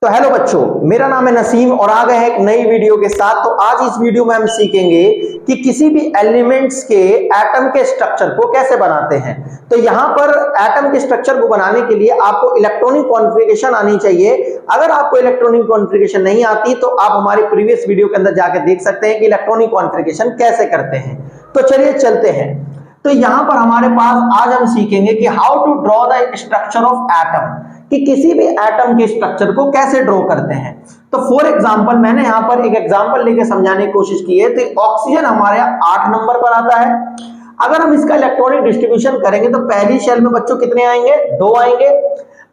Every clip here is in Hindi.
तो हेलो बच्चों, मेरा नाम है नसीम और आ गए हैं एक नई वीडियो के साथ। तो आज इस वीडियो में हम सीखेंगे कि किसी भी एलिमेंट्स के एटम के स्ट्रक्चर को कैसे बनाते हैं। तो यहाँ पर एटम के स्ट्रक्चर को बनाने के लिए आपको इलेक्ट्रॉनिक कॉन्फ़िगरेशन आनी चाहिए। अगर आपको इलेक्ट्रॉनिक कॉन्फ़िगरेशन नहीं आती तो आप हमारी प्रीवियस वीडियो के अंदर जाकर देख सकते हैं कि इलेक्ट्रॉनिक कॉन्फ़िगरेशन कैसे करते हैं। तो चलिए चलते हैं। तो यहां पर हमारे पास आज हम सीखेंगे कि how to draw the structure of atom, कि किसी भी एटम के स्ट्रक्चर को कैसे ड्रॉ करते हैं। तो फॉर एग्जांपल मैंने यहां पर एक एग्जांपल लेके समझाने की कोशिश की है। तो ऑक्सीजन हमारे 8 नंबर पर आता है। अगर हम इसका इलेक्ट्रॉनिक डिस्ट्रीब्यूशन करेंगे तो पहली शेल में बच्चों कितने आएंगे? 2 आएंगे।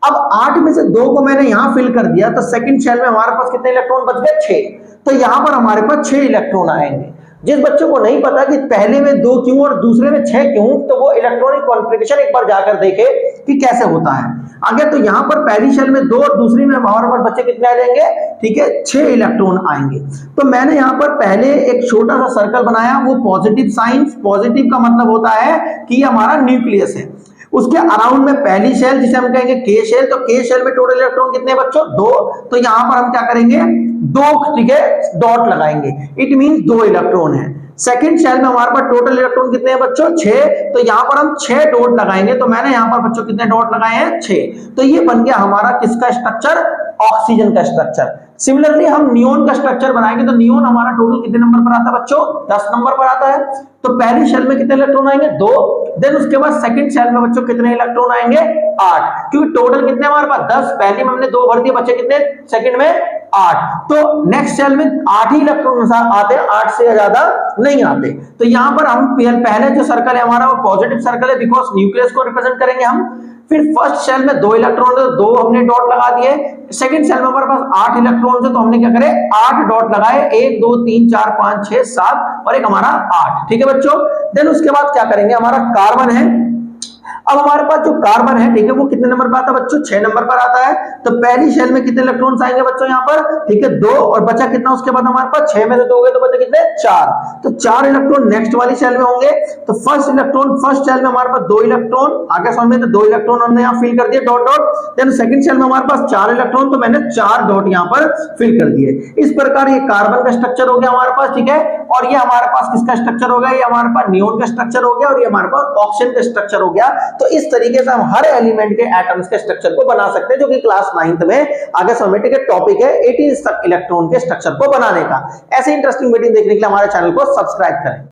अब 8 में से 2 को मैंने यहां फिल कर दिया तो सेकंड शेल में हमारे पास कितने इलेक्ट्रॉन बच गए? 6। तो यहां पर हमारे पास 6 इलेक्ट्रॉन आएंगे। जिस बच्चों को नहीं पता कि पहले में 2 क्यों और दूसरे में 6 क्यों, तो वो इलेक्ट्रॉनिक कॉन्फ़िगरेशन एक बार जाकर देखे कि कैसे होता है आगे। तो यहां पर पहली शेल में 2 और दूसरी में हमारे पास बच्चे कितने आ जाएंगे? ठीक है, 6 इलेक्ट्रॉन आएंगे। तो मैंने यहां पर पहले एक छोटा सा सर्कल बनाया, वो पॉजिटिव साइन। पॉजिटिव का मतलब होता है कि ये हमारा न्यूक्लियस है। उसके अराउंड में पहली शेल जिसे हम कहेंगे के शेल। तो के शेल में टोटल इलेक्ट्रॉन कितने बच्चों? 2। तो यहां पर हम क्या करेंगे? 2, ठीक है, डॉट लगाएंगे। इट मींस 2 इलेक्ट्रॉन है। सेकंड शेल में हमारे पास टोटल इलेक्ट्रॉन कितने हैं बच्चों? 6। तो यहां पर हम 6 डॉट लगाएंगे। तो मैंने यहां पर बच्चों कितने डॉट लगाए हैं? 6। तो ये बन गया हमारा किसका स्ट्रक्चर? ऑक्सीजन का स्ट्रक्चर। सिमिलरली हम नियोन का स्ट्रक्चर बनाएंगे तो नियोन हमारा टोटल कितने नंबर पर आता है बच्चों? 10 नंबर पर आता है। तो पहली शेल में कितने इलेक्ट्रॉन आएंगे? 2। देन उसके बाद सेकंड शेल में बच्चों कितने इलेक्ट्रॉन आएंगे? 8। क्योंकि टोटल कितने हमारे पास? 10। पहले में हमने 2 भर दिए, बच्चे कितने? सेकंड में 8। तो नेक्स्ट शेल में 8 ही इलेक्ट्रॉन आते हैं, 8 से ज्यादा नहीं आते। तो यहां पर हम पहले जो सर्कल है हमारा वो पॉजिटिव सर्कल है, बिकॉज न्यूक्लियस को रिप्रेजेंट करेंगे हम। फिर फर्स्ट शेल में 2 इलेक्ट्रॉन है तो 2 हमने डॉट लगा दिए। सेकंड शेल में हमारे पास 8 इलेक्ट्रॉन है तो हमने क्या करे? 8 डॉट लगाए। 1 2 3 4 5 6 7 और एक हमारा 8। ठीक है बच्चों। देन उसके बाद क्या करेंगे? हमारा कार्बन है। अब हमारे पास जो कार्बन है, ठीक है, वो कितने नंबर पर आता है बच्चों? 6 नंबर पर आता है। तो पहली शेल में कितने इलेक्ट्रॉन्स आएंगे बच्चों यहाँ पर? ठीक है, 2 और बचा कितना उसके बाद हमारे पास? 6 में से 2 गए तो बचे कितने? 4। तो 4 इलेक्ट्रॉन नेक्स्ट वाली शेल में होंगे। तो फर्स्ट शेल में हमारे पास 2 इलेक्ट्रॉन आगे समझ में, तो 2 इलेक्ट्रॉन हमने यहाँ फिल कर दिए dot dot. Then second shell में हमारे पास 4 इलेक्ट्रॉन, तो मैंने 4 डॉट यहाँ पर फिल कर दिए। इस प्रकार ये कार्बन का स्ट्रक्चर हो गया हमारे पास, ठीक है। और ये हमारे पास किसका स्ट्रक्चर हो गया? ये हमारे पास नियोन का स्ट्रक्चर हो गया और ये हमारे पास ऑक्सीजन का स्ट्रक्चर हो गया। तो इस तरीके से हम हर एलिमेंट के एटम्स के स्ट्रक्चर को बना सकते हैं, जो कि क्लास 9th में आगे समझने के टॉपिक है 18 इलेक्ट्रॉन के स्ट्रक्चर को बनाने का। ऐसे इंटरेस्टिंग वीडियो देखने के लिए हमारे चैनल को सब्सक्राइब करें।